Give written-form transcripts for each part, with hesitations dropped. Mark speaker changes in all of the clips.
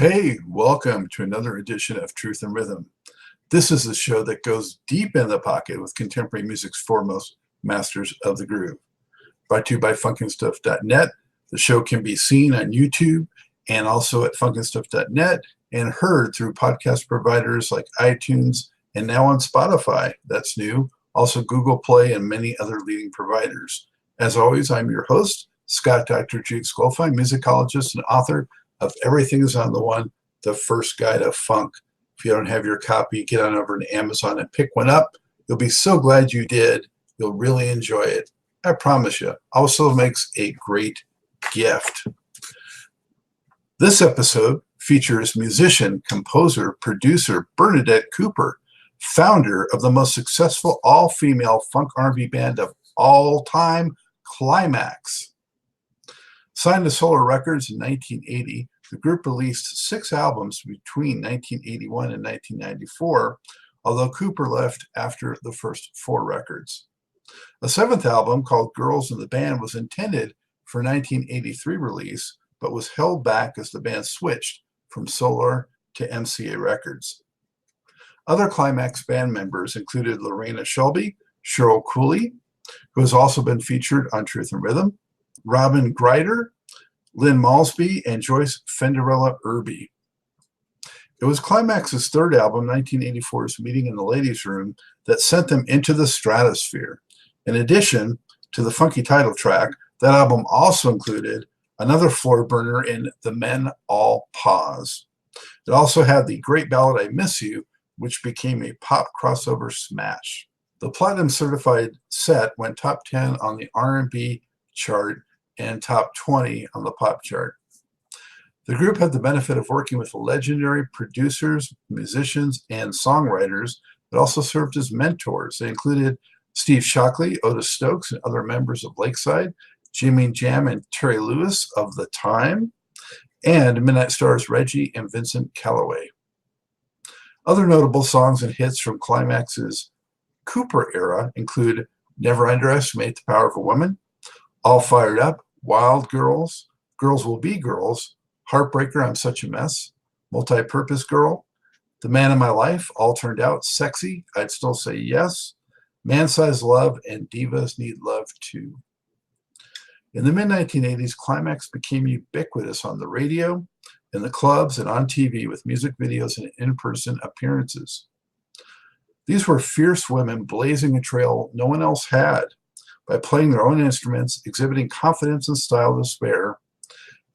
Speaker 1: Hey, welcome to another edition of Truth and Rhythm. This is the show that goes deep in the pocket with contemporary music's foremost masters of the groove. Brought to you by funkinstuff.net. The show can be seen on YouTube and also at funkinstuff.net and heard through podcast providers like iTunes and now on Spotify. That's new. Also Google Play and many other leading providers. As always, I'm your host, Scott Dr. Goldfine, musicologist and author of Everything is on the One, the first guide of funk. If you don't have your copy, get on over to Amazon and pick one up. You'll be so glad you did. You'll really enjoy it. I promise you. Also makes a great gift. This episode features musician, composer, producer Bernadette Cooper, founder of the most successful all-female funk R&B band of all time, Klymaxx. Signed to Solar Records in 1980, the group released 6 albums between 1981 and 1994, although Cooper left after the first 4 records. A 7th album, called Girls in the Band, was intended for 1983 release, but was held back as the band switched from Solar to MCA Records. Other Klymaxx band members included Lorena Shelby, Cheryl Cooley, who has also been featured on Truth and Rhythm, Robin Greider, Lynn Malsby, and Joyce Fenderella Irby. It was Klymaxx's 3rd album, 1984's Meeting in the Ladies' Room, that sent them into the stratosphere. In addition to the funky title track, that album also included another floor burner in The Men All Pause. It also had the great ballad I Miss You, which became a pop crossover smash. The platinum certified set went top 10 on the R&B chart and top 20 on the pop chart. The group had the benefit of working with legendary producers, musicians, and songwriters that also served as mentors. They included Steve Shockley, Otis Stokes, and other members of Lakeside, Jimmy Jam and Terry Lewis of The Time, and Midnight Stars Reggie and Vincent Calloway. Other notable songs and hits from Klymaxx's Cooper era include Never Underestimate the Power of a Woman, All Fired Up, Wild Girls, Girls Will Be Girls, Heartbreaker, I'm Such a Mess, Multi-Purpose Girl, The Man in My Life, All Turned Out, Sexy, I'd Still Say Yes, Man-Sized Love, and Divas Need Love Too. In the mid-1980s, Klymaxx became ubiquitous on the radio, in the clubs, and on TV with music videos and in-person appearances. These were fierce women blazing a trail no one else had by playing their own instruments, exhibiting confidence and style to spare,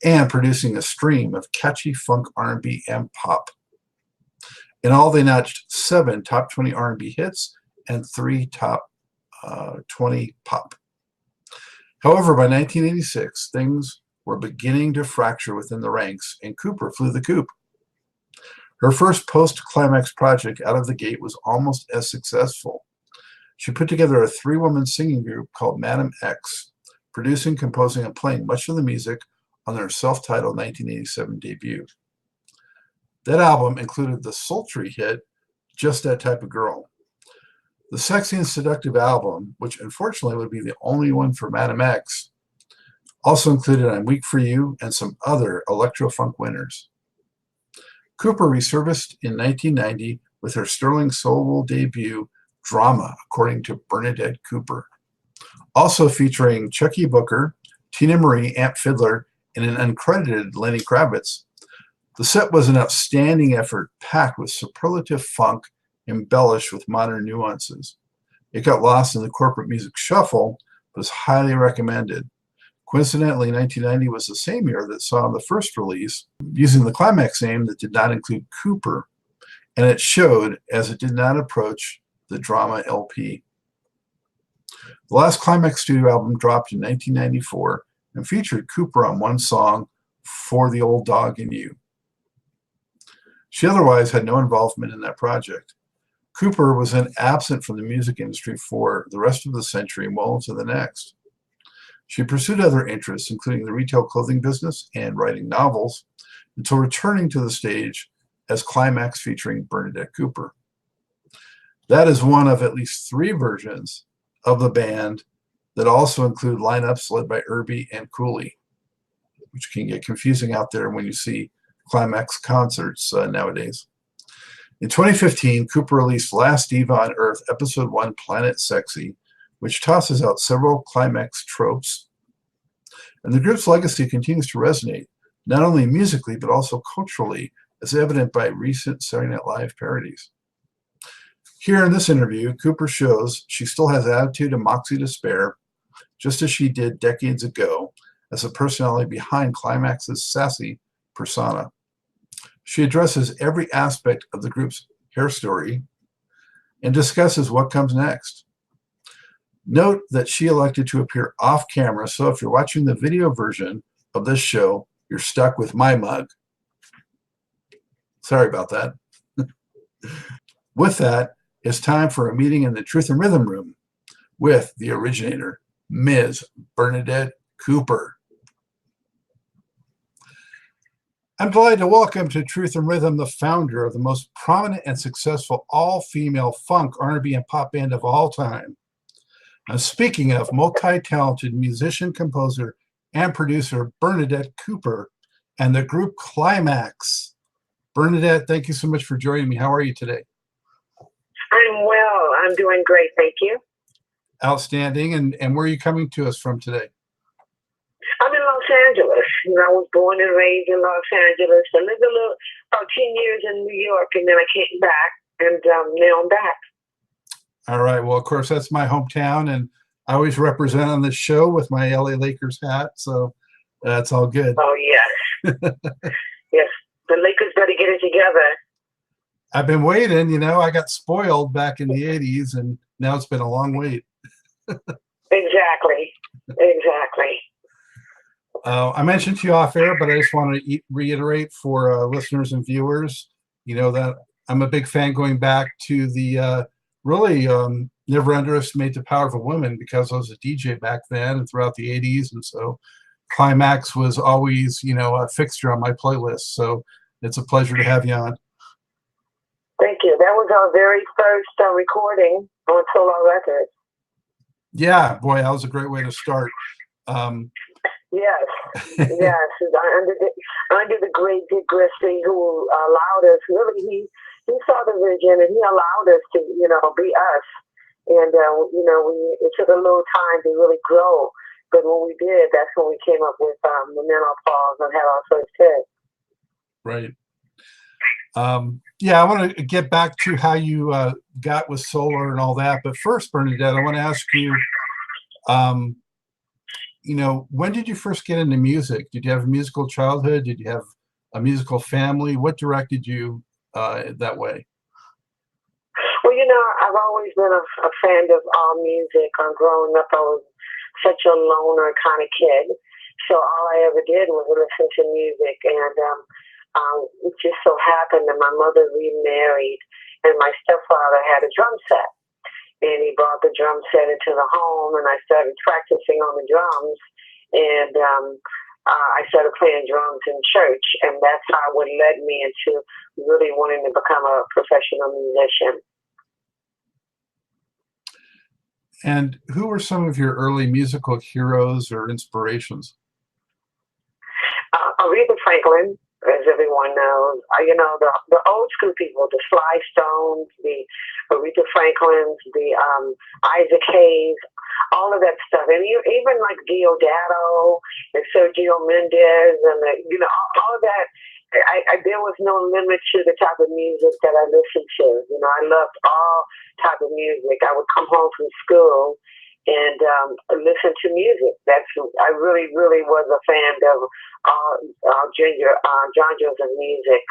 Speaker 1: and producing a stream of catchy funk, R&B, and pop. In all, they notched 7 top 20 R&B hits and 3 top 20 pop. However, by 1986, things were beginning to fracture within the ranks, and Cooper flew the coop. Her first post-Klymaxx project out of the gate was almost as successful. She put together a 3-woman singing group called Madam X, producing, composing, and playing much of the music on their self-titled 1987 debut. That album included the sultry hit, Just That Type of Girl. The sexy and seductive album, which unfortunately would be the only one for Madam X, also included I'm Weak for You and some other electro-funk winners. Cooper resurfaced in 1990 with her sterling solo debut, Drama, according to Bernadette Cooper. Also featuring Chucky Booker, Tina Marie, Amp Fiddler, and an uncredited Lenny Kravitz. The set was an outstanding effort, packed with superlative funk, embellished with modern nuances. It got lost in the corporate music shuffle, but is highly recommended. Coincidentally, 1990 was the same year that saw the first release using the Klymaxx name that did not include Cooper, and it showed as it did not approach the Drama LP. The last Klymaxx studio album dropped in 1994 and featured Cooper on one song, For the Old Dog and You. She otherwise had no involvement in that project. Cooper was then absent from the music industry for the rest of the century and well into the next. She pursued other interests, including the retail clothing business and writing novels, until returning to the stage as Klymaxx featuring Bernadette Cooper. That is one of at least 3 versions of the band that also include lineups led by Irby and Cooley, which can get confusing out there when you see Klymaxx concerts nowadays. In 2015, Cooper released Last Diva on Earth, Episode 1, Planet Sexy, which tosses out several Klymaxx tropes. And the group's legacy continues to resonate, not only musically, but also culturally, as evident by recent Saturday Night Live parodies. Here in this interview, Cooper shows she still has attitude and moxie to spare, just as she did decades ago, as the personality behind Klymaxx's sassy persona. She addresses every aspect of the group's hair story and discusses what comes next. Note that she elected to appear off camera, so if you're watching the video version of this show, you're stuck with my mug. Sorry about that. With that, it's time for a meeting in the Truth and Rhythm room with the originator, Ms. Bernadette Cooper. I'm delighted to welcome to Truth and Rhythm the founder of the most prominent and successful all-female funk, R&B, and pop band of all time. Now, speaking of multi-talented musician, composer, and producer Bernadette Cooper and the group Klymaxx. Bernadette, thank you so much for joining me. How are you today?
Speaker 2: I'm well. I'm doing great. Thank you.
Speaker 1: Outstanding. And where are you coming to us from today?
Speaker 2: I'm in Los Angeles. I was born and raised in Los Angeles. I lived about 10 years in New York, and then I came back, and now I'm back. All
Speaker 1: right. Well, of course, that's my hometown, and I always represent on this show with my LA Lakers hat, so that's all good.
Speaker 2: Oh, yes. Yes. The Lakers better get it together.
Speaker 1: I've been waiting. You know, I got spoiled back in the 80s, and now it's been a long wait.
Speaker 2: Exactly. Exactly.
Speaker 1: I mentioned to you off air, but I just want to reiterate for listeners and viewers, you know, that I'm a big fan going back to the really never underestimate the power of a woman, because I was a DJ back then and throughout the 80s. And so Klymaxx was always, you know, a fixture on my playlist. So it's a pleasure to have you on.
Speaker 2: Thank you. That was our very first recording on Solar Records.
Speaker 1: Yeah, boy, that was a great way to start.
Speaker 2: Yes, yes. Under the great Dick Gristy, who allowed us, really, he saw the vision and he allowed us to, you know, be us. And, you know, it took a little time to really grow. But when we did, that's when we came up with the Menopause and had our first hit.
Speaker 1: Right. Yeah, I want to get back to how you got with solar and all that. But first, Bernadette, I want to ask you, you know, when did you first get into music? Did you have a musical childhood? Did you have a musical family? What directed you that way?
Speaker 2: Well, you know, I've always been a fan of all music. Growing up, I was such a loner kind of kid. So all I ever did was listen to music. And it just so happened that my mother remarried, and my stepfather had a drum set. And he brought the drum set into the home, and I started practicing on the drums. And I started playing drums in church, and that's how what led me into really wanting to become a professional musician.
Speaker 1: And who were some of your early musical heroes or inspirations?
Speaker 2: Aretha Franklin, as everyone knows. You know, the old school people, the Sly Stones, the Aretha Franklins, the Isaac Hayes, all of that stuff. And even like Diodato and Sergio Mendes and, you know, all of that. There was no limit to the type of music that I listened to. You know, I loved all type of music. I would come home from school and listen to music. I really, really was a fan of genres of music.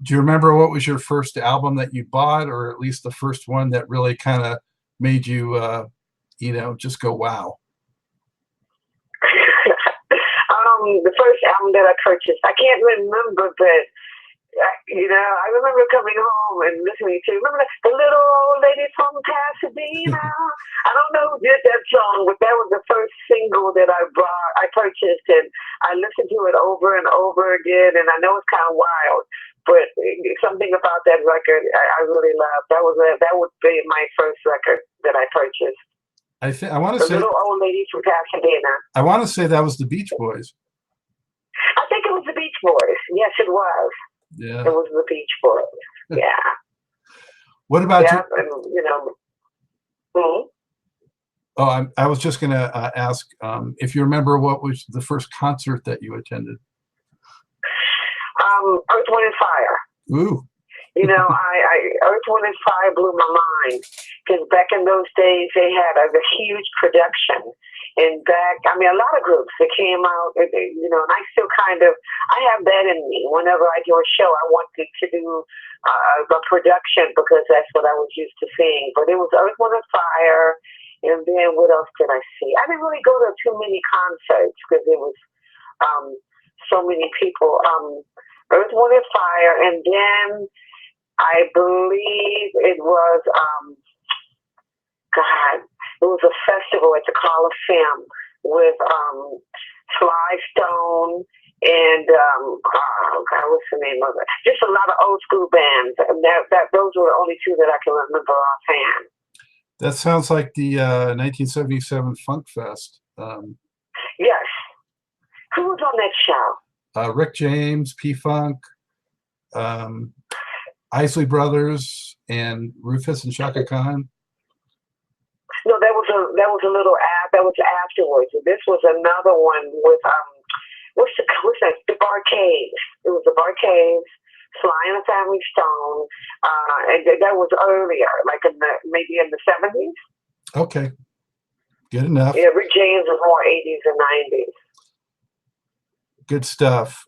Speaker 1: Do you remember what was your first album that you bought, or at least the first one that really kind of made you, you know, just go, wow?
Speaker 2: The first album that I purchased, I can't remember, but you know, I remember coming home and listening to, remember the little old lady from Pasadena? I don't know who did that song, but that was the first single that I purchased, and I listened to it over and over again, and I know it's kind of wild, but something about that record I really loved. That would be my first record that I purchased.
Speaker 1: I want to say
Speaker 2: the little old lady from Pasadena.
Speaker 1: I want to say that was the Beach Boys.
Speaker 2: I think it was the Beach Boys. Yes, it was.
Speaker 1: Yeah.
Speaker 2: It was the Beach Boys. Yeah.
Speaker 1: What about
Speaker 2: yeah,
Speaker 1: you?
Speaker 2: and, you know. Hmm?
Speaker 1: Oh, I was just going to ask if you remember what was the first concert that you attended.
Speaker 2: Earth, Wind, and Fire.
Speaker 1: Ooh.
Speaker 2: You know, Earth, Wind, and Fire blew my mind because back in those days they had a huge production. And a lot of groups that came out, you know, and I still I have that in me. Whenever I do a show, I wanted to do the production because that's what I was used to seeing. But it was Earth, Wind, and Fire. And then what else did I see? I didn't really go to too many concerts because it was so many people. Earth, Wind, and Fire, and then I believe it was it was a festival at the Coliseum with Sly Stone and what's the name of it? Just a lot of old school bands. And those were the only two that I can remember offhand.
Speaker 1: That sounds like the 1977 Funk Fest.
Speaker 2: Yes. Who was on that show?
Speaker 1: Rick James, P-Funk, Isley Brothers, and Rufus and Shaka Khan.
Speaker 2: No, that was afterwards. This was another one with what's that? The Barcades. It was the Barcades, Sly and the Family Stone, and that was earlier, like maybe in the 70s.
Speaker 1: Okay, good enough.
Speaker 2: Yeah, Rick James was more 80s and 90s.
Speaker 1: Good stuff.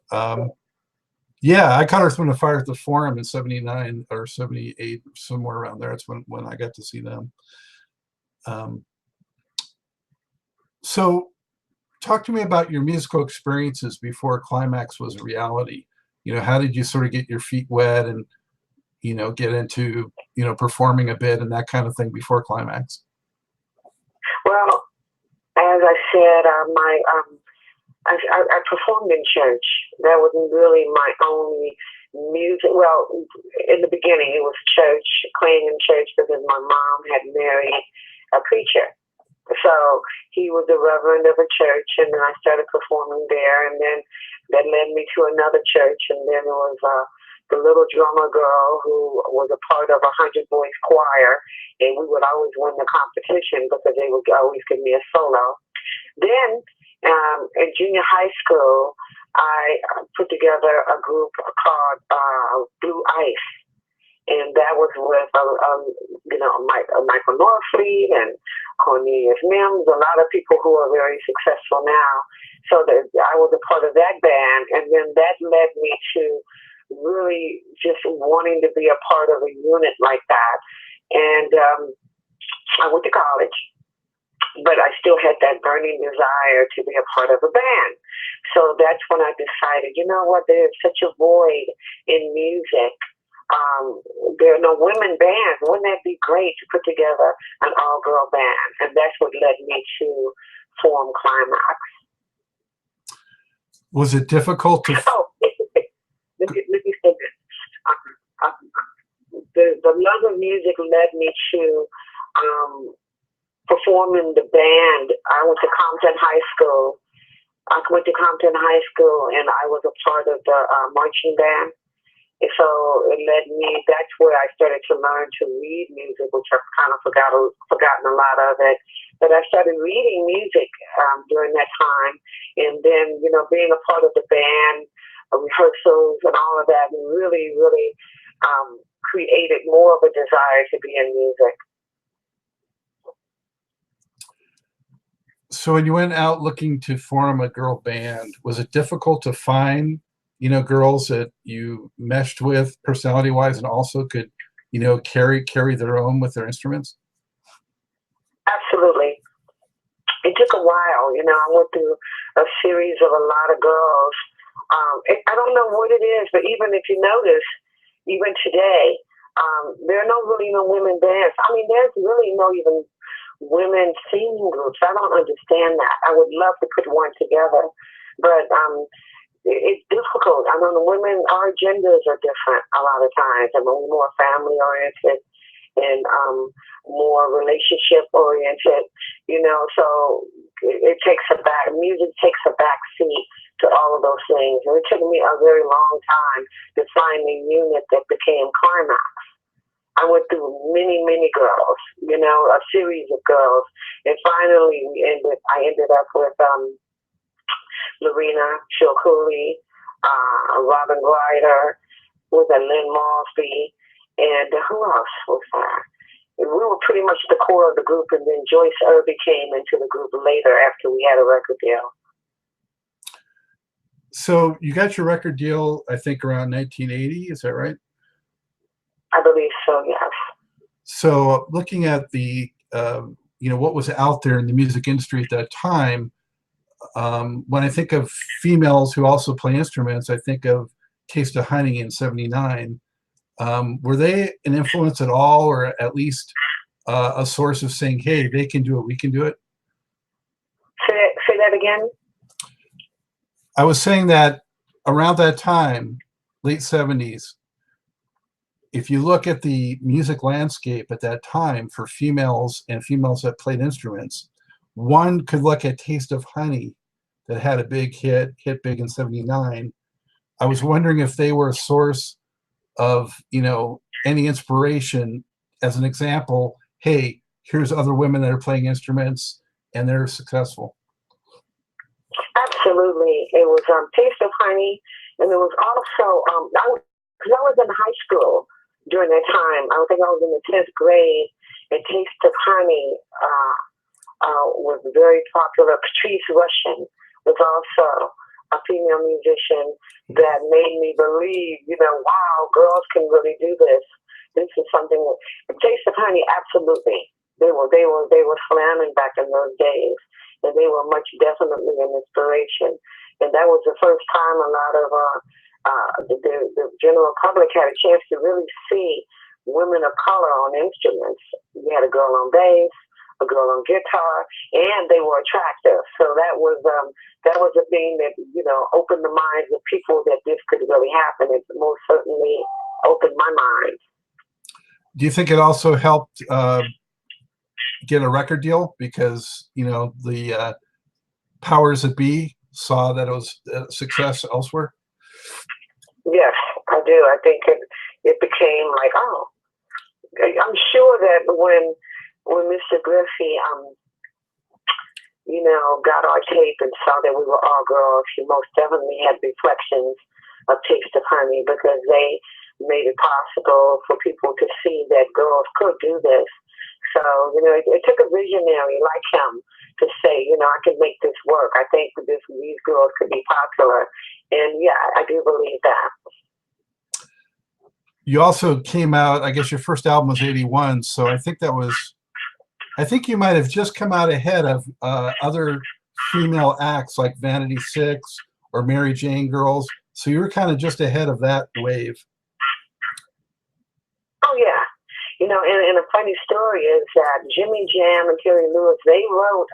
Speaker 1: Yeah, I caught Earth, Wind, and Fire at the Forum in '79 or '78, somewhere around there. It's when I got to see them. So talk to me about your musical experiences before Klymaxx was a reality. You know, how did you sort of get your feet wet and, you know, get into, you know, performing a bit and that kind of thing before Klymaxx?
Speaker 2: Well, as I said, I performed in church. That wasn't really my only music. Well, in the beginning, it was church, playing in church because my mom had married a preacher. So he was a reverend of a church, and then I started performing there, and then that led me to another church, and then it was the little drummer girl who was a part of a 100-voice choir, and we would always win the competition because they would always give me a solo. Then in junior high school, I put together a group called Blue Ice. And that was with, Michael Norfleet and Cornelius Mims, a lot of people who are very successful now. So I was a part of that band. And then that led me to really just wanting to be a part of a unit like that. And I went to college, but I still had that burning desire to be a part of a band. So that's when I decided, you know what, there's such a void in music. There are no women bands. Wouldn't that be great to put together an all-girl band? And that's what led me to form Klymaxx.
Speaker 1: Was it difficult to...
Speaker 2: Oh, let me say this. The love of music led me to perform in the band. I went to Compton High School. And I was a part of the marching band. And so it led me, that's where I started to learn to read music, which I've kind of forgotten a lot of it. But I started reading music during that time. And then, you know, being a part of the band, rehearsals and all of that, really, really created more of a desire to be in music.
Speaker 1: So when you went out looking to form a girl band, was it difficult to find, you know, girls that you meshed with personality-wise and also could, you know, carry their own with their instruments?
Speaker 2: Absolutely. It took a while. You know, I went through a series of a lot of girls. I don't know what it is, but even if you notice, even today, there are no women bands. I mean, there's really no even women singing groups. I don't understand that. I would love to put one together, but it's difficult. I know the women, our agendas are different a lot of times. I mean, we're more family oriented and more relationship oriented, you know, so music takes a back seat to all of those things. And it took me a very long time to find the unit that became Klymaxx. I went through many, many girls, you know, a series of girls. And finally I ended up with Lorena Shilkuli, Robin Ryder, with a Lynn Mosby, and who else was there? We were pretty much the core of the group, and then Joyce Irby came into the group later after we had a record deal.
Speaker 1: So you got your record deal, I think, around 1980. Is that right?
Speaker 2: I believe so, yes.
Speaker 1: So looking at the, you know, what was out there in the music industry at that time, when I think of females who also play instruments, I think of Taste of Honey in '79. Were they an influence at all, or at least a source of saying, hey, they can do it, we can do it?
Speaker 2: Say that again?
Speaker 1: I was saying that around that time, late 70s, if you look at the music landscape at that time for females and females that played instruments, one could look at Taste of Honey that had a big hit big in '79. I was wondering if they were a source of, you know, any inspiration. As an example, hey, here's other women that are playing instruments and they're successful.
Speaker 2: Absolutely. It was Taste of Honey, and there was also, because I was in high school during that time. I think I was in the 10th grade, and Taste of Honey was very popular. Patrice Rushen was also a female musician that made me believe, you know, wow, girls can really do this. This is something that Taste of Honey, absolutely. They were slamming back in those days, and they were much definitely an inspiration. And that was the first time a lot of the general public had a chance to really see women of color on instruments. You had a girl on bass, a girl on guitar, and they were attractive. So that was a thing that, you know, opened the minds of people that this could really happen. It most certainly opened my mind.
Speaker 1: Do you think it also helped get a record deal because, you know, the powers that be saw that it was a success elsewhere?
Speaker 2: Yes, I do. I think it became like, oh, I'm sure that when Mr. Griffey, you know, got our tape and saw that we were all girls, he most definitely had reflections of Taste of Honey, because they made it possible for people to see that girls could do this. So, you know, it took a visionary like him to say, you know, I can make this work. I think these girls could be popular. And yeah, I do believe that.
Speaker 1: You also came out, I guess your first album was '81, so I think you might have just come out ahead of other female acts like Vanity Six or Mary Jane Girls. So you were kind of just ahead of that wave.
Speaker 2: Oh, yeah. You know, and a funny story is that Jimmy Jam and Terry Lewis, they wrote,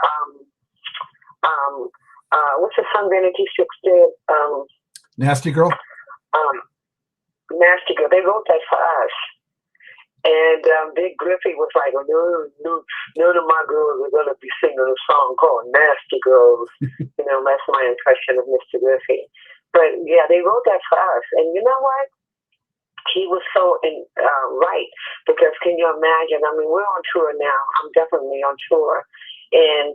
Speaker 2: what's the song Vanity Six did?
Speaker 1: Nasty Girl?
Speaker 2: Nasty Girl. They wrote that for us. And Big Griffey was like, none of my girls are going to be singing a song called Nasty Girls. You know, that's my impression of Mr. Griffey. But, yeah, they wrote that for us. And you know what? He was so right, because can you imagine? I mean, we're on tour now. I'm definitely on tour. And,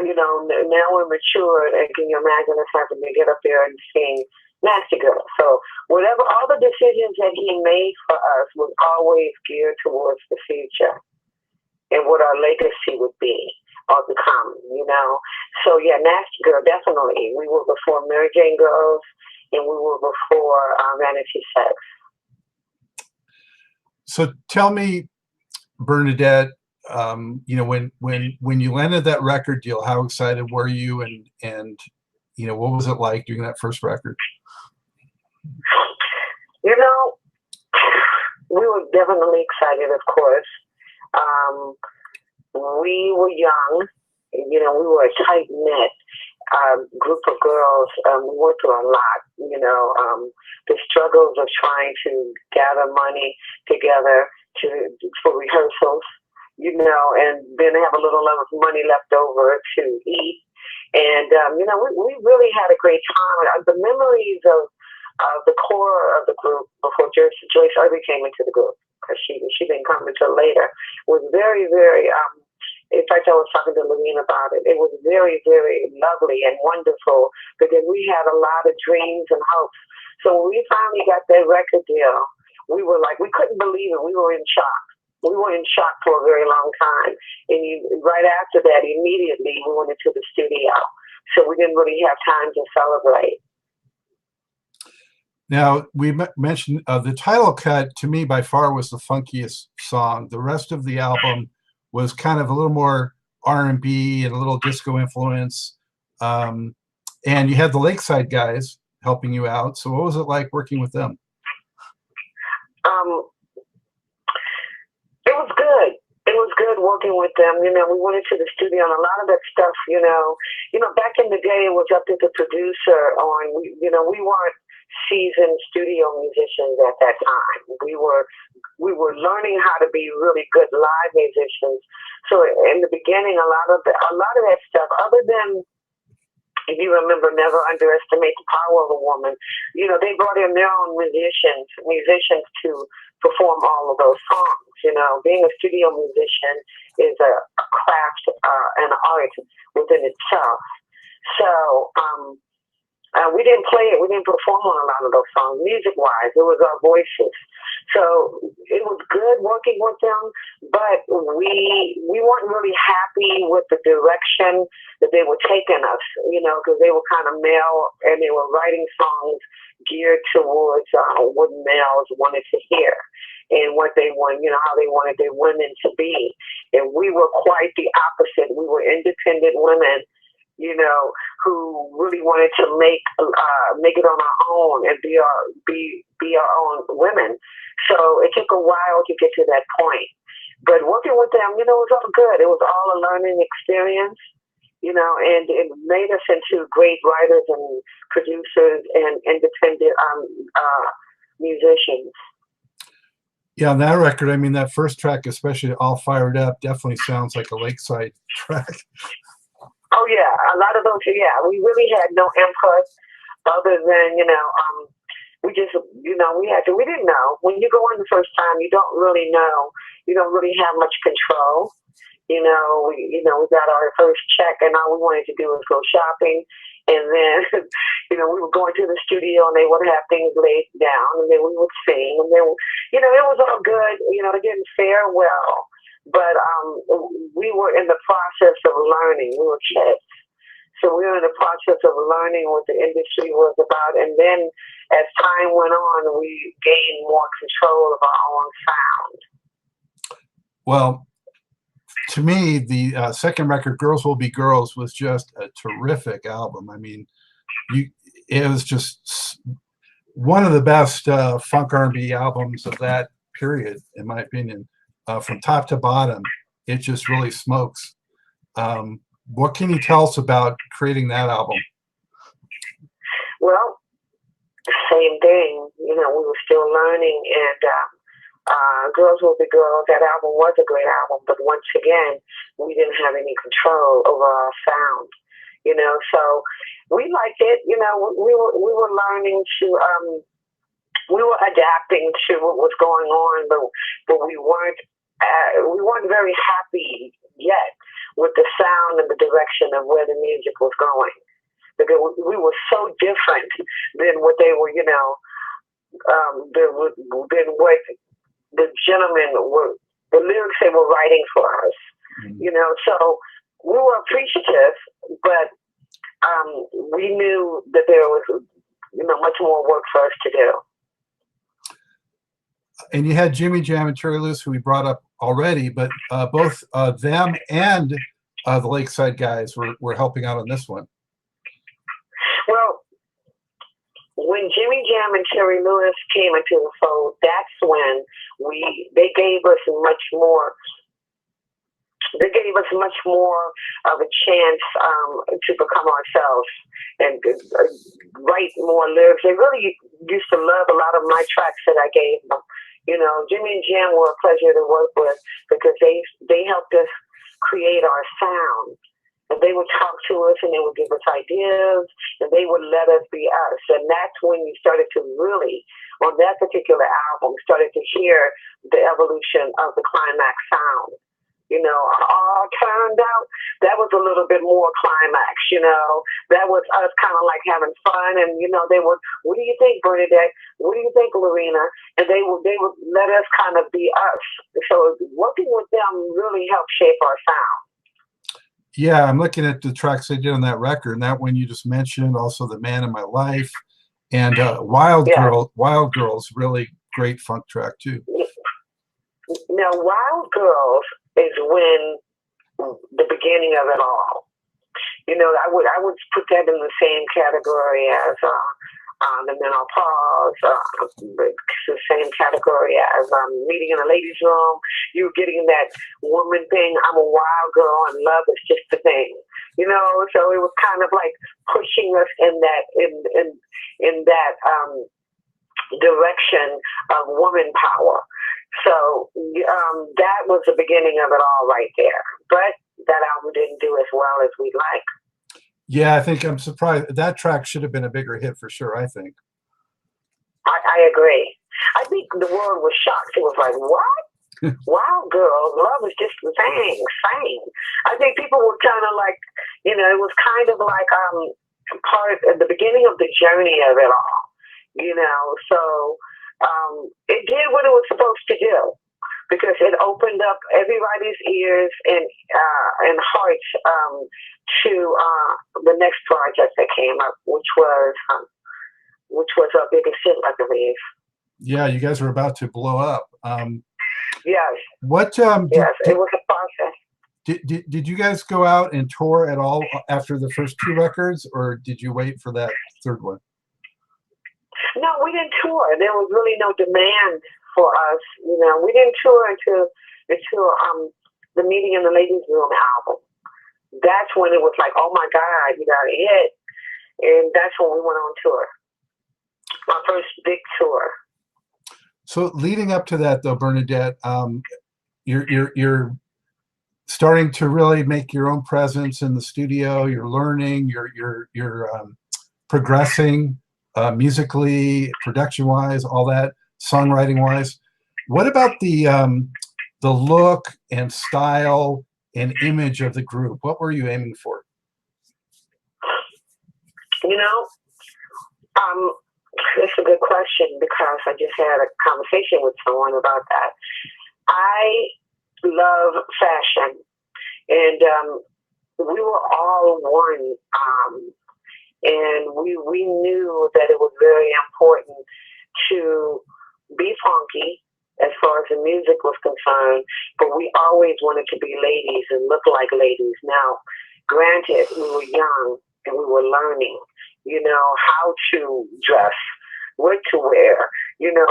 Speaker 2: you know, now we're mature, and can you imagine us having to get up there and sing Nasty Girl? So whatever, all the decisions that he made for us was always geared towards the future and what our legacy would be or become, you know. So, yeah, Nasty Girl, definitely. We were before Mary Jane Girls, and we were before Vanity Sex. So
Speaker 1: tell me, Bernadette, you know, when you landed that record deal, how excited were you, and you know, what was it like doing that first record?
Speaker 2: You know, we were definitely excited, of course. We were young, you know, we were a tight-knit group of girls. We went through a lot, you know, the struggles of trying to gather money together for rehearsals, you know, and then have a little money left over to eat. And, we really had a great time. The memories of the core of the group before Joyce Irby came into the group, because she didn't come until later, was very, very, in fact, I was talking to Lorene about it. It was very, very lovely and wonderful, because we had a lot of dreams and hopes. So when we finally got that record deal, we were like, we couldn't believe it. We were in shock. We were in shock for a very long time. And right after that, immediately, we went into the studio. So we didn't really have time to celebrate.
Speaker 1: Now, we mentioned the title cut, to me, by far was the funkiest song. The rest of the album was kind of a little more R&B and a little disco influence. And you had the Lakeside Guys helping you out. So what was it like working with them?
Speaker 2: It was good. It was good working with them. We went into the studio and a lot of that stuff, back in the day, it was up to the producer on, we weren't seasoned studio musicians at that time. We were learning how to be really good live musicians. So in the beginning, a lot of that stuff, other than, if you remember, never underestimate the power of a woman. They brought in their own musicians to perform all of those songs. Being a studio musician is a craft, an art within itself. So we didn't play it. We didn't perform on a lot of those songs. Music-wise, it was our voices. So it was good working with them, but we weren't really happy with the direction that they were taking us, because they were kind of male, and they were writing songs geared towards what males wanted to hear and what they want, how they wanted their women to be. And we were quite the opposite. We were independent women, who really wanted to make it on our own and be our own women. So it took a while to get to that point. But working with them, it was all good. It was all a learning experience, and it made us into great writers and producers and independent musicians.
Speaker 1: Yeah, on that record, I mean, that first track, especially All Fired Up, definitely sounds like a Lakeside track.
Speaker 2: Oh, yeah. A lot of those, yeah. We really had no input other than, we just, we didn't know. When you go in the first time, you don't really know. You don't really have much control. We got our first check, and all we wanted to do was go shopping. And then, we would go into the studio, and they would have things laid down, and then we would sing. And then, it was all good. It didn't fare well. But we were in the process of learning. We were kids. So we were in the process of learning what the industry was about. And then as time went on, we gained more control of our own sound.
Speaker 1: Well, to me, the second record, Girls Will Be Girls, was just a terrific album. I mean, it was just one of the best funk R&B albums of that period, in my opinion. From top to bottom, it just really smokes. What can you tell us about creating that album?
Speaker 2: Well, same thing. We were still learning, and Girls Will Be Girls, that album was a great album, but once again, we didn't have any control over our sound. So we liked it. We were learning to. We were adapting to what was going on, but we weren't very happy yet with the sound and the direction of where the music was going, because we were so different than what they were, than what the gentlemen were, the lyrics they were writing for us, So we were appreciative, but we knew that there was, much more work for us to do.
Speaker 1: And you had Jimmy Jam and Terry Lewis, who we brought up already, but both them and the Lakeside Guys were helping out on this one.
Speaker 2: Well, when Jimmy Jam and Terry Lewis came into the fold, that's when they gave us much more. They gave us much more of a chance to become ourselves and write more lyrics. They really used to love a lot of my tracks that I gave them. Jimmy and Jam were a pleasure to work with, because they helped us create our sound. And they would talk to us, and they would give us ideas, and they would let us be us. And that's when you started to really, on that particular album, started to hear the evolution of the Klymaxx sound. You know, all turned out, that was a little bit more Klymaxx, you know. That was us kind of like having fun. And, you know, they would, what do you think, Bernadette? What do you think, Lorena? And they would let us kind of be us. So working with them really helped shape our sound.
Speaker 1: Yeah, I'm looking at the tracks they did on that record, and that one you just mentioned, also The Man in My Life, and Wild Girls, really great funk track too.
Speaker 2: Now, Wild Girls is when the beginning of it all. You know, I would put that in the same category as the Menopause, the same category as Meeting in a Ladies' Room. You're getting that woman thing. I'm a wild girl, and love is just the thing. You know, so it was kind of like pushing us in that direction of woman power. So that was the beginning of it all right there. But that album didn't do as well as we'd like.
Speaker 1: Yeah, I think I'm surprised. That track should have been a bigger hit for sure, I think.
Speaker 2: I agree. I think the world was shocked. It was like, what? Wild Girls, love is just the same. I think people were kind of like, you know, it was kind of like part of the beginning of the journey of it all, you know. So it did what it was supposed to do, because it opened up everybody's ears and hearts to the next project that came up, which was our biggest hit, I believe.
Speaker 1: Yeah, you guys were about to blow up.
Speaker 2: Yes.
Speaker 1: What?
Speaker 2: Yes, it was a process.
Speaker 1: Did you guys go out and tour at all after the first two records, or did you wait for that third one?
Speaker 2: No, we didn't tour. There was really no demand for us. You know, we didn't tour until the Meeting in the Ladies' Room album. That's when it was like, oh my God, you got a hit, and that's when we went on tour. My first big tour.
Speaker 1: So leading up to that, though, Bernadette, you're starting to really make your own presence in the studio. You're learning. You're progressing musically, production-wise, all that, songwriting-wise. What about the look and style and image of the group? What were you aiming for?
Speaker 2: You know, it's a good question, because I just had a conversation with someone about that. I love fashion, and we were all one, and we knew that it was very important to be funky as far as the music was concerned, but we always wanted to be ladies and look like ladies. Now, granted, we were young and we were learning, you know, how to dress, what to wear, you know,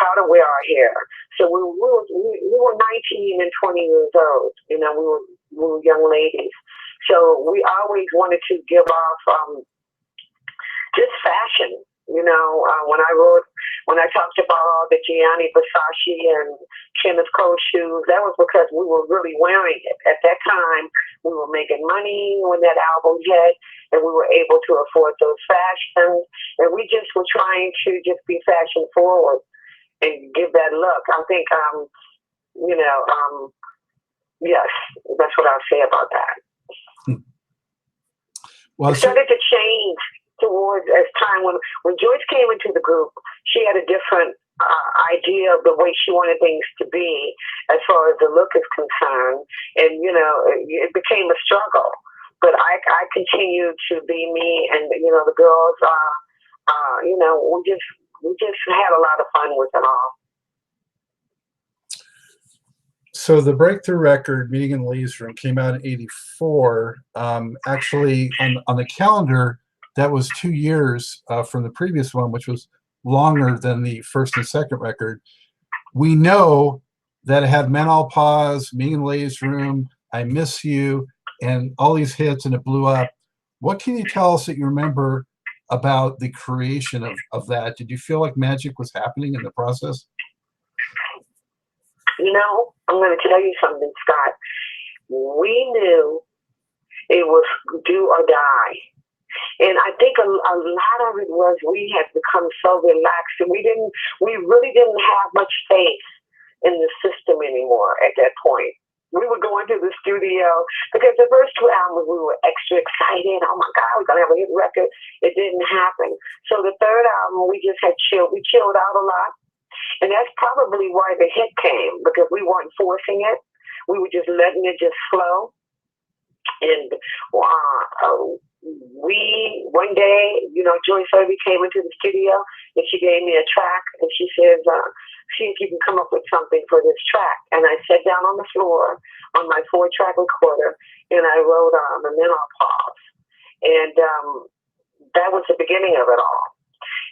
Speaker 2: how to wear our hair. So we were 19 and 20 years old, you know, we were young ladies. So we always wanted to give off just fashion. You know, when I talked about all the Gianni Versace and Kenneth Cole shoes, that was because we were really wearing it. At that time, we were making money when that album hit, and we were able to afford those fashions. And we just were trying to just be fashion forward and give that look. I think, you know, yes, that's what I'll say about that.
Speaker 1: Well,
Speaker 2: it started to change towards as time when Joyce came into the group. She had a different idea of the way she wanted things to be as far as the look is concerned, and you know, it became a struggle. But I continued to be me, and you know, the girls, you know, we just had a lot of fun with it all.
Speaker 1: So the breakthrough record, Meeting in the Ladies' Room, came out in '84. Actually, on the calendar, that was 2 years from the previous one, which was longer than the first and second record. We know that it had Menopause, Meeting in the Ladies' Room, I Miss You, and all these hits, and it blew up. What can you tell us that you remember about the creation of that? Did you feel like magic was happening in the process?
Speaker 2: You know, I'm going to tell you something, Scott. We knew It was do or die. And I think a lot of it was we had become so relaxed, and we really didn't have much faith in the system anymore at that point. We would go into the studio because the first 2 albums we were extra excited. Oh my God, we're gonna have a hit record. It didn't happen. So the third album we just had chilled. We chilled out a lot, and that's probably why the hit came, because we weren't forcing it. We were just letting it just flow. And one day, Joyce Irby came into the studio and she gave me a track, and she says, see if you can come up with something for this track. And I sat down on the floor on my 4-track recorder and I wrote the Menopause. And that was the beginning of it all.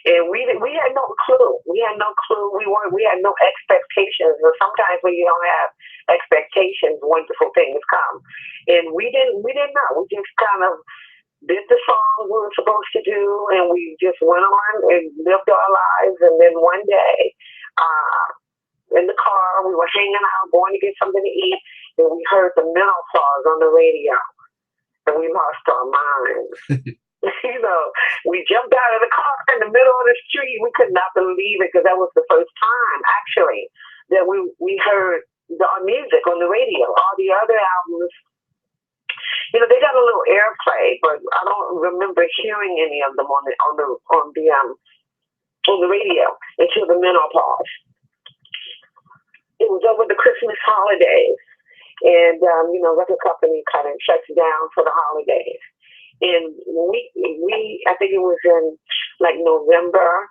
Speaker 2: And we had no clue. We had no clue. We had no expectations. And sometimes when you don't have expectations, wonderful things come. And we didn't know. We just kind of did the song we were supposed to do, and we just went on and lived our lives. And then one day, in the car, we were hanging out, going to get something to eat, and we heard the Menopause on the radio, and we lost our minds. We jumped out of the car in the middle of the street. We could not believe it, because that was the first time, actually, that we heard our music on the radio. All the other albums, they got a little airplay, but I don't remember hearing any of them on the radio until the Menopause. It was over the Christmas holidays, and record company kind of shuts down for the holidays. And I think it was in like November,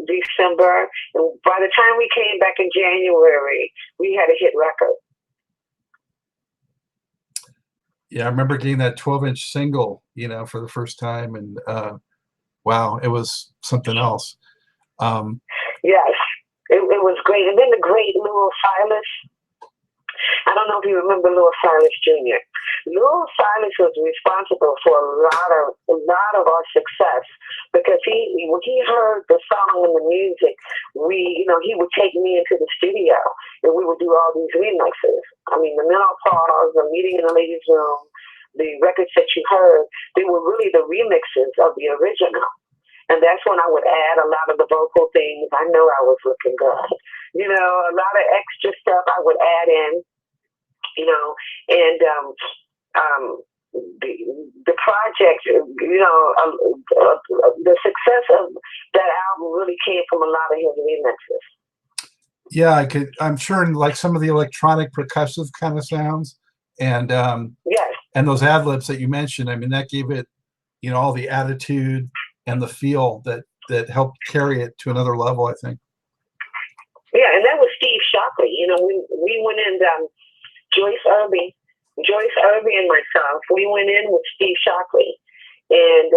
Speaker 2: December, and by the time we came back in January, we had a hit record.
Speaker 1: Yeah, I remember getting that 12-inch single, for the first time, and wow, it was something else.
Speaker 2: Yes, it was great. And then the great Lil Silas. I don't know if you remember Lil Silas Jr. Lil Silas was responsible for a lot of our success, because when he heard the song and the music, he would take me into the studio and we would do all these remixes. I mean, the Menopause, the Meeting in the Ladies' Room, the records that you heard, they were really the remixes of the original. And that's when I would add a lot of the vocal things. I know I was looking good. A lot of extra stuff I would add in, and the project, the success of that album really came from a lot of his remixes.
Speaker 1: Yeah, I'm sure in like some of the electronic percussive kind of sounds, and
Speaker 2: yes,
Speaker 1: and those ad libs that you mentioned. I mean, that gave it, all the attitude and the feel that helped carry it to another level, I think.
Speaker 2: Yeah, and that was Steve Shockley. We went in, Joyce Irby and myself, we went in with Steve Shockley, and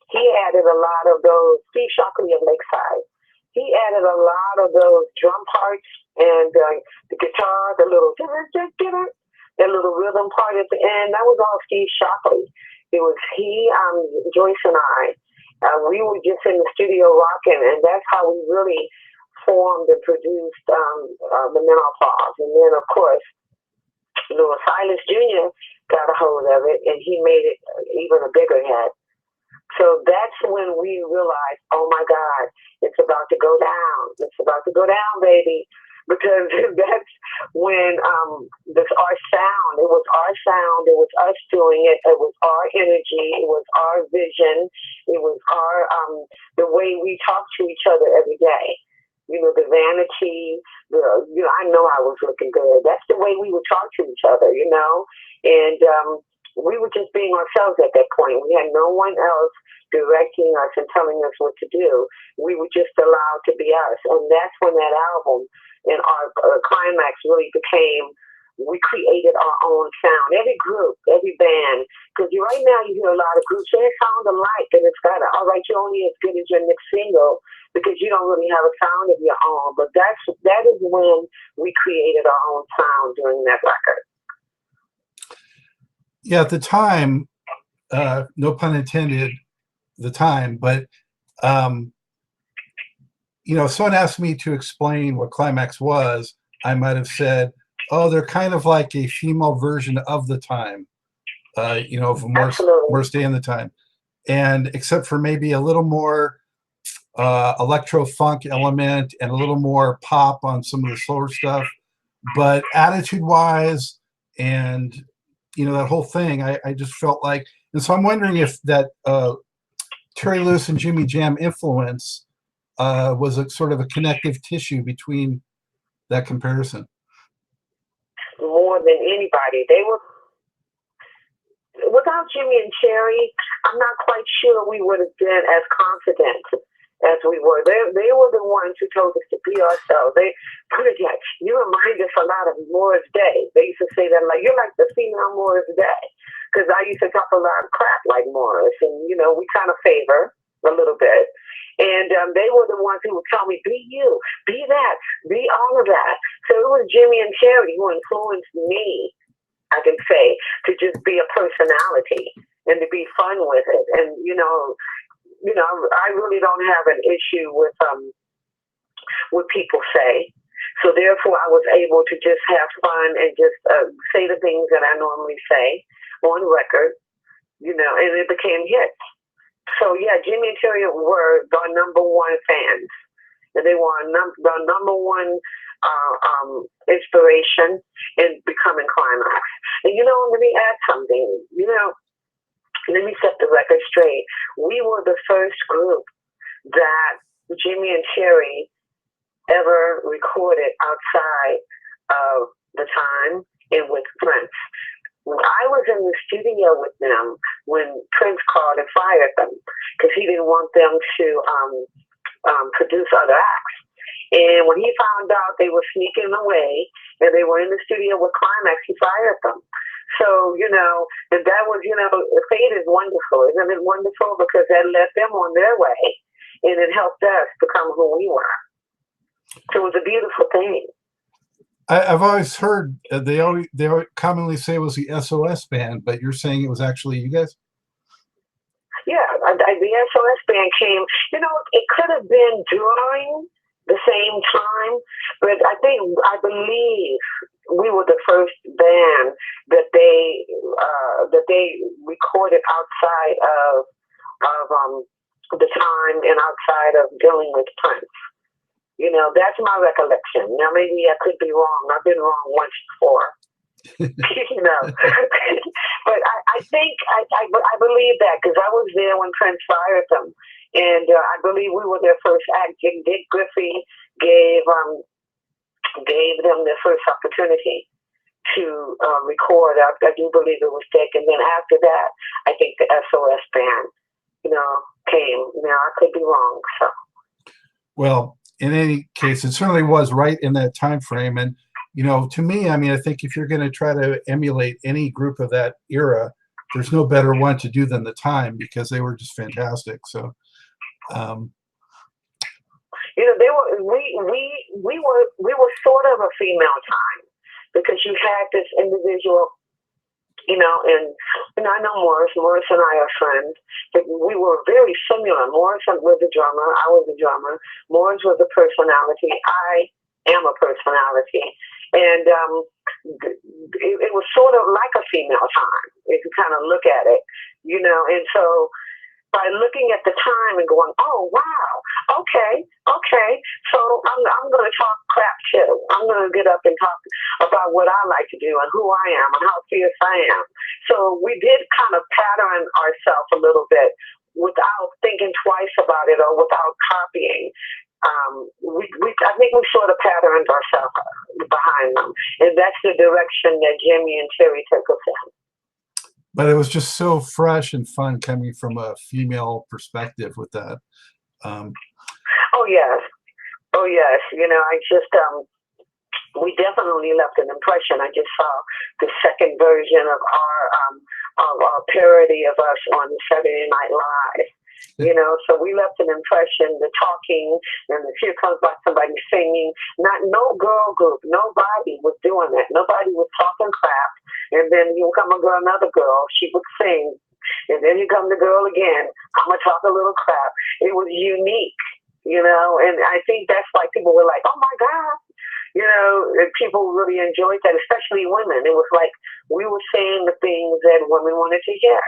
Speaker 2: he added a lot of those, Steve Shockley of Lakeside, he added a lot of those drum parts and the guitar, the little, that little rhythm part at the end. That was all Steve Shockley. It was he, Joyce and I. We were just in the studio rocking, and that's how we really formed and produced the Menopause. And then, of course, Lil Silas Jr. got a hold of it, and he made it even a bigger hit. So that's when we realized, oh my God, it's about to go down. It's about to go down, baby. Because that's when our sound, it was our sound, it was us doing it, it was our energy, it was our vision, it was our the way we talk to each other every day. The vanity, I know I was looking good. That's the way we would talk to each other, and we were just being ourselves at that point. We had no one else directing us and telling us what to do. We were just allowed to be us. And that's when that album and our Klymaxx really became, we created our own sound. Every group, every band, because right now you hear a lot of groups, they sound alike, and it's got all right, you're only as good as your next single, because you don't really have a sound of your own. But that is when we created our own sound during that record.
Speaker 1: Yeah, at the time, no pun intended, the time, but if someone asked me to explain what Klymaxx was, I might have said, oh, they're kind of like a female version of the time. of more stay in the time. And except for maybe a little more electro funk element and a little more pop on some of the slower stuff, but attitude wise and that whole thing, I just felt like, and so I'm wondering if that Terry Lewis and Jimmy Jam influence was a sort of a connective tissue between that comparison.
Speaker 2: More than anybody, they were. Without Jimmy and Terry, I'm not quite sure we would have been as confident as we were. They were the ones who told us to be ourselves. Bernadette, you remind us a lot of Morris Day. They used to say that, like, you're like the female Morris Day. Because I used to talk a lot of crap like Morris, and, we kind of favor a little bit. And they were the ones who would tell me, be you, be that, be all of that. So it was Jimmy and Terry who influenced me, I can say, to just be a personality and to be fun with it. And, I really don't have an issue with what people say. So therefore, I was able to just have fun and just say the things that I normally say on record, and it became hits. So yeah, Jimmy and Terry were the number one fans, and they were the number one inspiration in becoming Klymaxx. And let me add something. Let me set the record straight. We were the first group that Jimmy and Terry ever recorded outside of the time and with Prince. I was in the studio with them when Prince called and fired them because he didn't want them to produce other acts. And when he found out they were sneaking away and they were in the studio with Klymaxx, he fired them. So, and that was, fate is wonderful. Isn't it wonderful? Because that led them on their way and it helped us become who we were. So it was a beautiful thing.
Speaker 1: I've always heard they commonly say it was the SOS band, but you're saying it was actually you guys?
Speaker 2: Yeah, the SOS band came. It could have been during the same time, but I believe we were the first band that they recorded outside of the time and outside of dealing with Prince. That's my recollection. Now, maybe I could be wrong. I've been wrong once before. But I think I believe that because I was there when Prince fired them, and I believe we were their first act. Dick Griffey gave them their first opportunity to record. I do believe it was Dick, and then after that, I think the SOS band, came. I could be wrong. So.
Speaker 1: Well, in any case, it certainly was right in that time frame. And, to me, I think if you're going to try to emulate any group of that era, there's no better one to do than the time because they were just fantastic. So,
Speaker 2: we were sort of a female time because you had this individual, and I know Morris and I are friends, but we were very similar. Morris was a drummer, I was a drummer. Morris was a personality, I am a personality. And it was sort of like a female time, if you kind of look at it, and so by looking at the time and going, oh, wow, okay, so I'm going to talk crap too. I'm going to get up and talk about what I like to do and who I am and how fierce I am. So we did kind of pattern ourselves a little bit without thinking twice about it or without copying. I think we sort of patterned ourselves behind them, and that's the direction that Jimmy and Terry took us in.
Speaker 1: But it was just so fresh and fun coming from a female perspective with that.
Speaker 2: Oh yes. I just we definitely left an impression. I just saw the second version of our parody of us on Saturday Night Live. So we left an impression, the talking, and the here comes by somebody singing. No girl group, nobody was doing that. Nobody was talking crap. And then you come another girl, she would sing. And then you come the girl again, I'm going to talk a little crap. It was unique, and I think that's why people were like, oh my God, You know, and people really enjoyed that, especially women. It was like we were saying the things that women wanted to hear.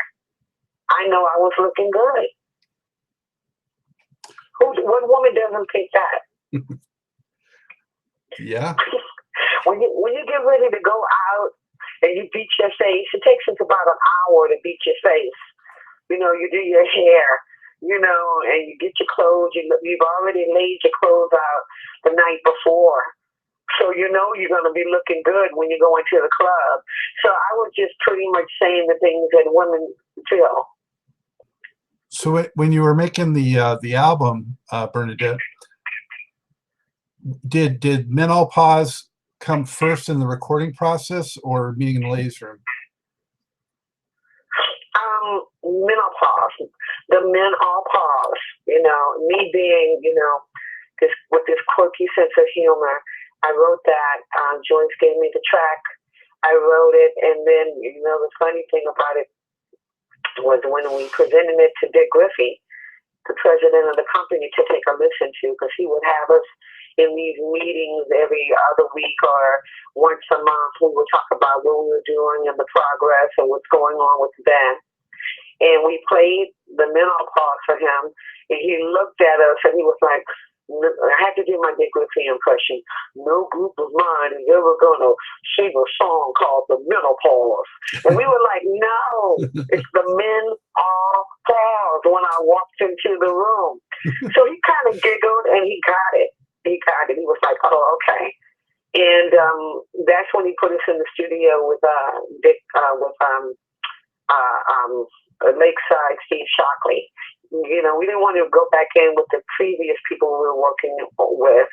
Speaker 2: I know I was looking good. What woman doesn't think that?
Speaker 1: Yeah.
Speaker 2: When you get ready to go out and you beat your face, it takes us about an hour to beat your face. You know, you do your hair, you know, and you get your clothes. You've already laid your clothes out the night before. So you know you're going to be looking good when you go into the club. So I was just pretty much saying the things that women feel.
Speaker 1: So when you were making the album, Bernadette, did Menopause come first in the recording process or meeting in the ladies' room?
Speaker 2: Menopause. The men all pause. You know, me being, you know, with this quirky sense of humor, I wrote that. Joyce gave me the track. I wrote it, and then, you know, the funny thing about it was when we presented it to Dick Griffey, the president of the company, to take a listen to, because he would have us in these meetings every other week or once a month. We would talk about what we were doing and the progress and what's going on with the band. And we played the Menopause for him, and he looked at us and he was like, I had to do my Dick Griffey impression. No group of mine is ever going to sing a song called the Menopause. And we were like, no, it's the men all pause when I walked into the room. So he kind of giggled and he got it. He got it. He was like, oh, okay. And that's when he put us in the studio with Lakeside Steve Shockley. You know, we didn't want to go back in with the previous people we were working with.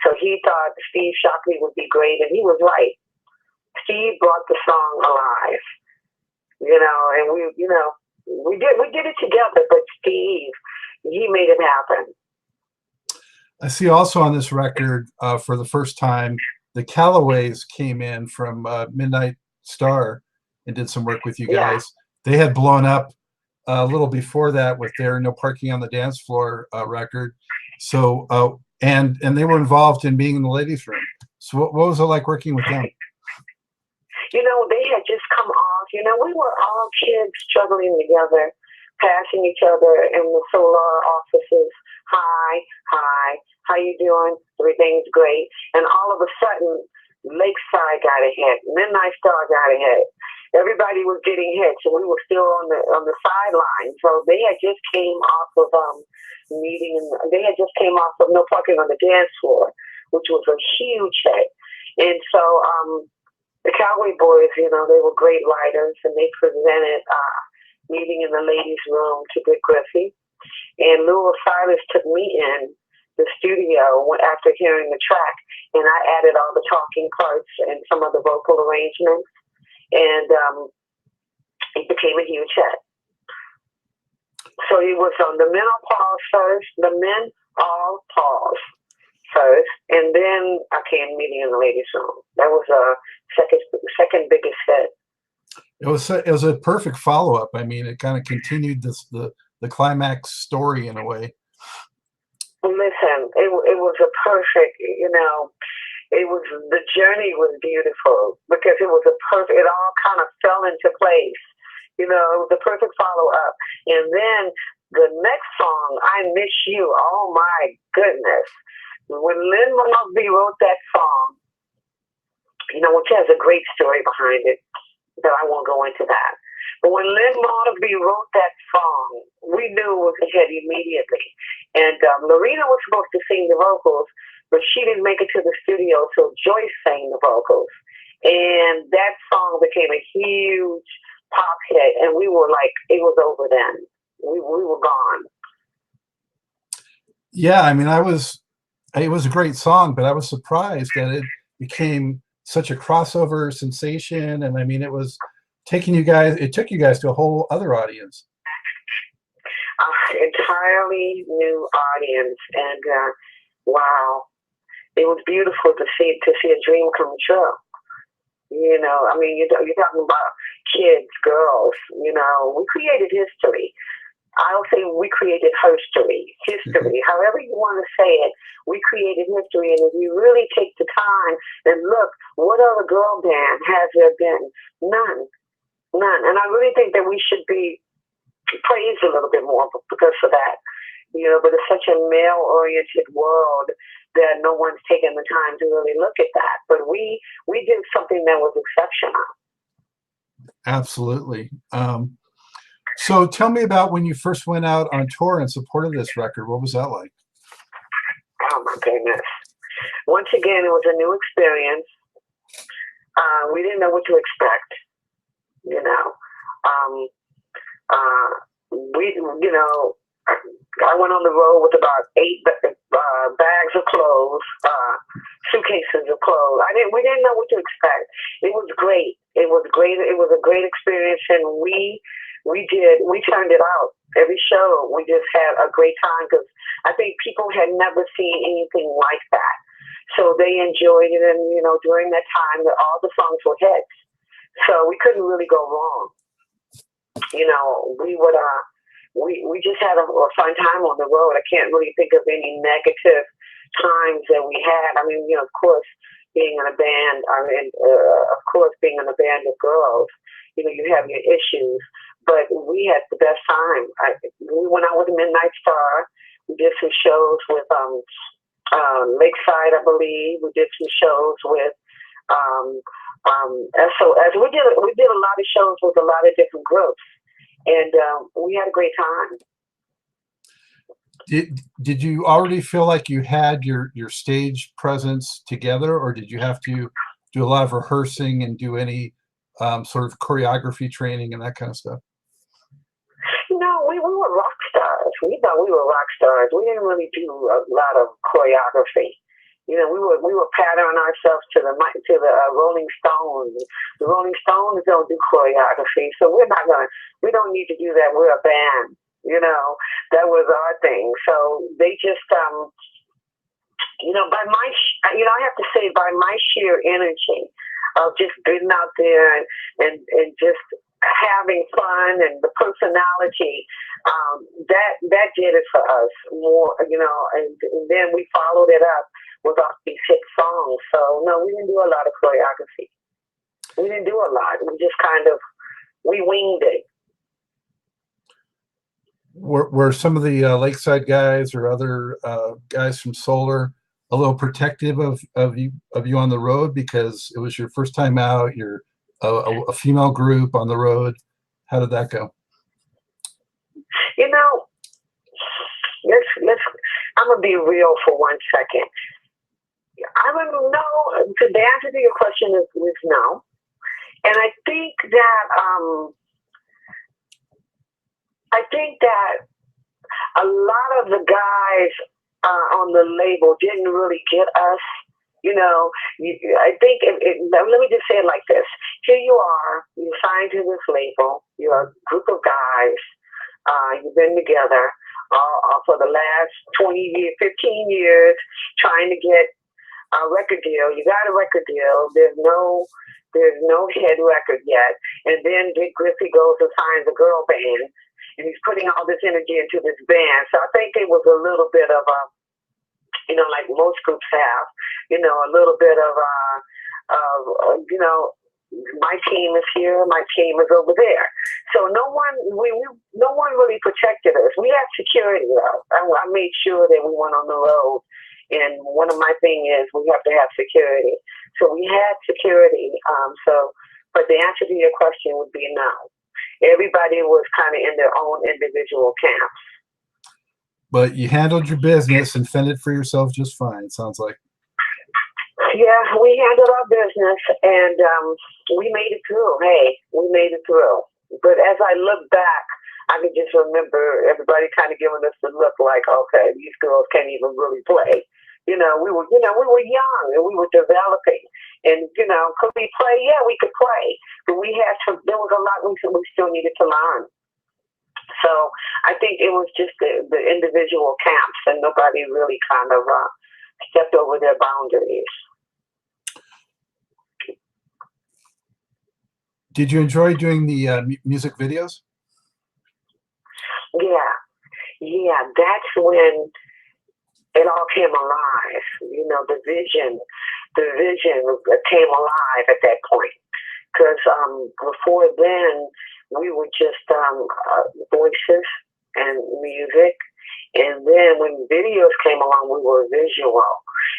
Speaker 2: So he thought Steve Shockley would be great, and he was right. Steve brought the song alive. You know, and we did it together, but Steve, he made it happen.
Speaker 1: I see also on this record, for the first time, the Calloways came in from Midnight Star and did some work with you guys. Yeah. They had blown up a little before that with their No Parking on the Dance Floor record. So, and they were involved in being in the ladies' room. So what was it like working with them?
Speaker 2: You know, they had just come off. You know, we were all kids struggling together, passing each other in the solar offices. Hi, how you doing? Everything's great. And all of a sudden, Lakeside got a hit. Midnight Star got a hit. Everybody was getting hit, so we were still on the sideline. So they had just came off of they had just came off of No Parking on the Dance Floor, which was a huge hit. And so the Calloway boys, you know, they were great writers, and they presented Meeting in the Ladies' Room to Dick Griffey. And Lou Osiris took me in the studio after hearing the track, and I added all the talking parts and some of the vocal arrangements. And it became a huge hit. So it was on the Menopause first, the Men All Pause first, and then I came Meeting in the Ladies' Room. That was a second biggest hit.
Speaker 1: It was a perfect follow-up. I mean, it kind of continued the Klymaxx story in a way.
Speaker 2: Listen, it was a perfect, you know. The journey was beautiful because it all kind of fell into place. You know, it was the perfect follow-up. And then the next song, I Miss You, oh my goodness. When Lynn Mosby wrote that song, you know, which has a great story behind it, but I won't go into that. But when Lynn Mosby wrote that song, we knew it was a hit immediately. And Lorena was supposed to sing the vocals, but she didn't make it to the studio, so Joyce sang the vocals. And that song became a huge pop hit, and we were like, it was over then. We were gone.
Speaker 1: Yeah, I mean, it was a great song, but I was surprised that it became such a crossover sensation. And I mean, it took you guys to a whole other audience.
Speaker 2: Entirely new audience, and wow. It was beautiful to see a dream come true. You know, I mean, you're talking about kids, girls. You know, we created history. I'll say we created history, however you want to say it. We created history, and if you really take the time and look, what other girl band has there been? None. And I really think that we should be praised a little bit more because of that. You know, but it's such a male-oriented world that no one's taken the time to really look at that. But we did something that was exceptional.
Speaker 1: Absolutely. So tell me about when you first went out on tour in support of this record. What was that like?
Speaker 2: Oh, my goodness. Once again, it was a new experience. We didn't know what to expect, you know. I went on the road with about 8 bags of clothes, suitcases of clothes. We didn't know what to expect. It was great. It was great. It was a great experience, and we turned it out. Every show, we just had a great time because I think people had never seen anything like that. So they enjoyed it, and you know, during that time, all the songs were hits. So we couldn't really go wrong. You know, we would we just had a fun time on the road. I can't really think of any negative times that we had. I mean, you know, of course, being in a band, being in a band of girls, you know, you have your issues, but we had the best time. We went out with Midnight Star. We did some shows with Lakeside, I believe. We did some shows with SOS. We did a lot of shows with a lot of different groups. And we had a great time.
Speaker 1: Did you already feel like you had your stage presence together, or did you have to do a lot of rehearsing and do any sort of choreography training and that kind of stuff?
Speaker 2: No, we were rock stars. We thought we were rock stars. We didn't really do a lot of choreography. You know, we were patterning ourselves to the Rolling Stones. The Rolling Stones don't do choreography, so we don't need to do that. We're a band, you know. That was our thing. So they just, you know, I have to say, by my sheer energy of just getting out there and just having fun and the personality, that did it for us more, you know. And then we followed it up with all these hit songs. So no, we didn't do a lot of choreography. We didn't do a lot. We just we winged it.
Speaker 1: Were some of the Lakeside guys or other guys from Solar a little protective of you on the road because it was your first time out? You're a female group on the road. How did that go?
Speaker 2: You know, I'm gonna be real for 1 second. I don't know. The answer to your question is no. And I think that a lot of the guys on the label didn't really get us. You know, I think, let me just say it like this. Here you are, you signed to this label, you're a group of guys, you've been together for the last 20 years, 15 years, trying to get a record deal. You got a record deal. There's no head record yet. And then Dick Griffey goes and signs a girl band, and he's putting all this energy into this band. So I think it was a little bit of a, you know, like most groups have, you know, a little bit of you know, my team is here, my team is over there. So no one really protected us. We had security though. I made sure that we went on the road. And one of my things is we have to have security. So we had security. But the answer to your question would be no. Everybody was kind of in their own individual camps.
Speaker 1: But you handled your business and fended for yourself just fine, sounds like.
Speaker 2: Yeah, we handled our business, and we made it through. Hey, we made it through. But as I look back, I can just remember everybody kind of giving us the look like, okay, these girls can't even really play. You know, we were young and we were developing. And, you know, could we play? Yeah, we could play. But there was a lot we still needed to learn. So I think it was just the individual camps, and nobody really kind of stepped over their boundaries.
Speaker 1: Did you enjoy doing the music videos?
Speaker 2: Yeah, yeah, that's when it all came alive. You know, the vision came alive at that point. Because before then, we were just voices and music. And then when videos came along, we were visual.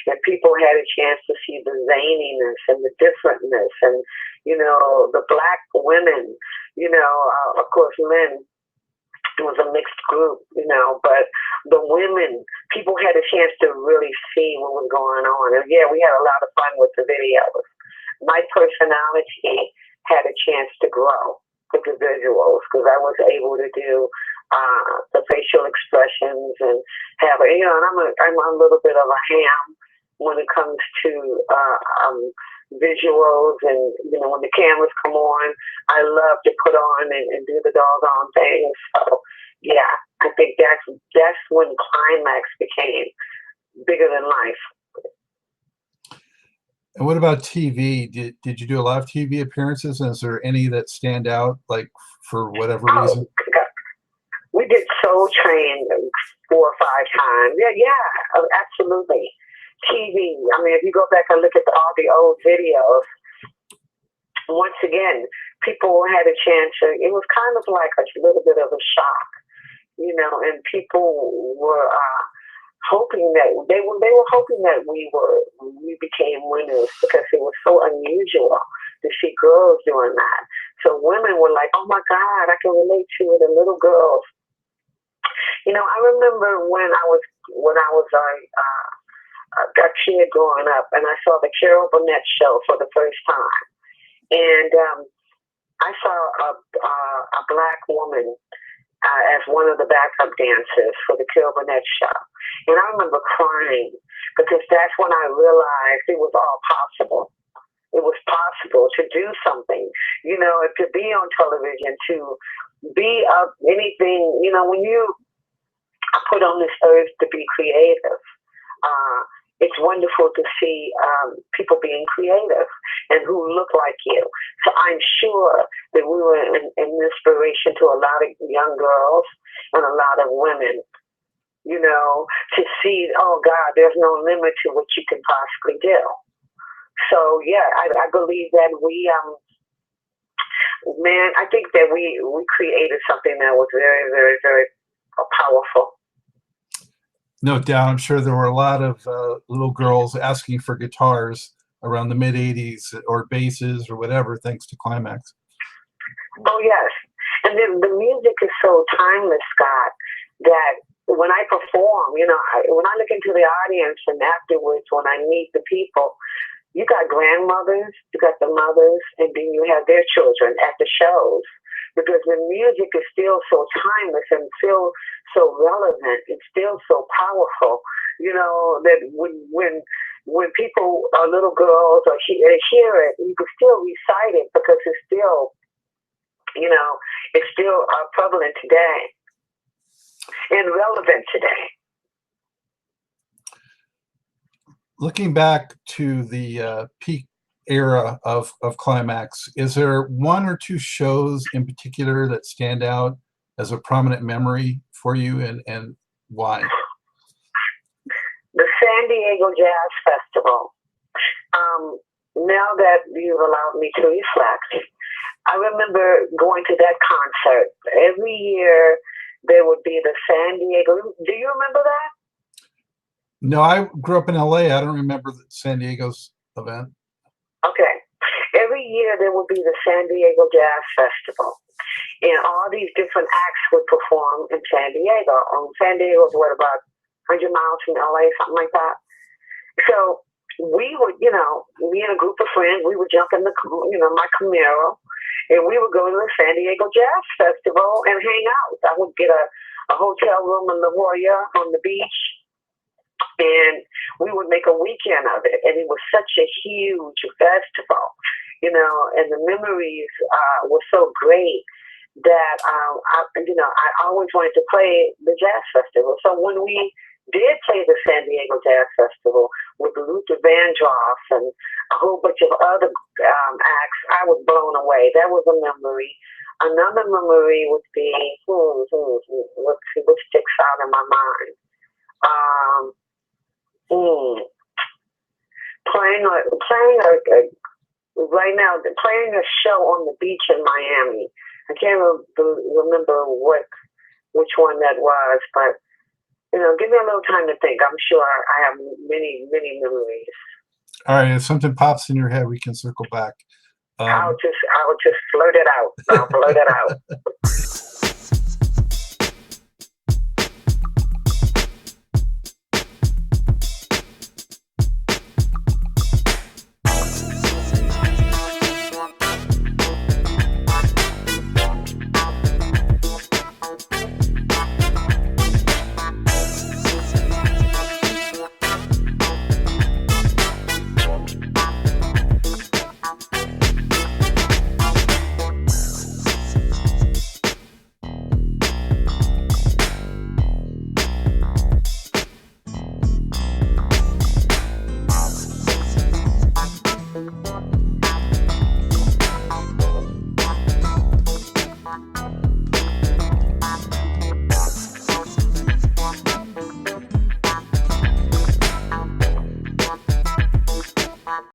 Speaker 2: And people had a chance to see the zaniness and the differentness and, you know, the black women, you know, of course, men. It was a mixed group, you know, but the women, people had a chance to really see what was going on. And yeah, we had a lot of fun with the videos. My personality had a chance to grow with the visuals because I was able to do the facial expressions and have, you know, and I'm a little bit of a ham when it comes to visuals, and you know, when the cameras come on, I love to put on and do the doggone thing. So yeah, I think that's when Klymaxx became bigger than life.
Speaker 1: And what about TV? Did you do a lot of TV appearances? And is there any that stand out, like for whatever reason?
Speaker 2: God. We did Soul Train 4 or 5 times. Yeah, absolutely. TV. I mean, if you go back and look at all the old videos, once again, people had a chance. It was kind of like a little bit of a shock, you know, and people were hoping that they were hoping that we became winners because it was so unusual to see girls doing that. So women were like, "Oh my God, I can relate to it." And little girls, you know, I remember when I was a kid growing up, and I saw the Carol Burnett show for the first time, and I saw a black woman as one of the backup dancers for the Carol Burnett show, and I remember crying because that's when I realized it was all possible. It was possible to do something, you know, to be on television, to be anything, you know, when you are put on this earth to be creative. It's wonderful to see people being creative and who look like you. So I'm sure that we were an inspiration to a lot of young girls and a lot of women, you know, to see, oh God, there's no limit to what you can possibly do. So yeah, I believe that we, I think that we created something that was very, very, very powerful.
Speaker 1: No doubt. I'm sure there were a lot of little girls asking for guitars around the mid-'80s or basses or whatever, thanks to Klymaxx.
Speaker 2: Oh, yes. And the music is so timeless, Scott, that when I perform, you know, when I look into the audience and afterwards when I meet the people, you got grandmothers, you got the mothers, and then you have their children at the shows. Because the music is still so timeless and still so relevant. It's still so powerful, you know, that when people are little girls or hear it, you can still recite it because it's still, you know, it's still prevalent today and relevant today.
Speaker 1: Looking back to the peak era of Klymaxx, is there one or two shows in particular that stand out as a prominent memory for you, and why?
Speaker 2: The San Diego Jazz Festival. Now that you've allowed me to reflect, I remember going to that concert. Every year there would be the San Diego. Do you remember that?
Speaker 1: No, I grew up in LA. I don't remember the San Diego's event.
Speaker 2: Okay. Every year there would be the San Diego Jazz Festival. And all these different acts would perform in San Diego. San Diego is what, about 100 miles from LA, something like that. So we would, you know, me and a group of friends, we would jump in the, you know, my Camaro, and we would go to the San Diego Jazz Festival and hang out. I would get a hotel room in La Jolla on the beach, and we would make a weekend of it. And it was such a huge festival, you know, and the memories were so great that, I always wanted to play the jazz festival. So when we did play the San Diego Jazz Festival with Luther Vandross and a whole bunch of other acts, I was blown away. That was a memory. Another memory would be, what sticks out in my mind? Playing right now, playing a show on the beach in Miami. I can't remember which one that was, but give me a little time to think. I'm sure I have many, many memories.
Speaker 1: All right, if something pops in your head, we can circle back.
Speaker 2: I'll just blurt it out. I'll blurt it out.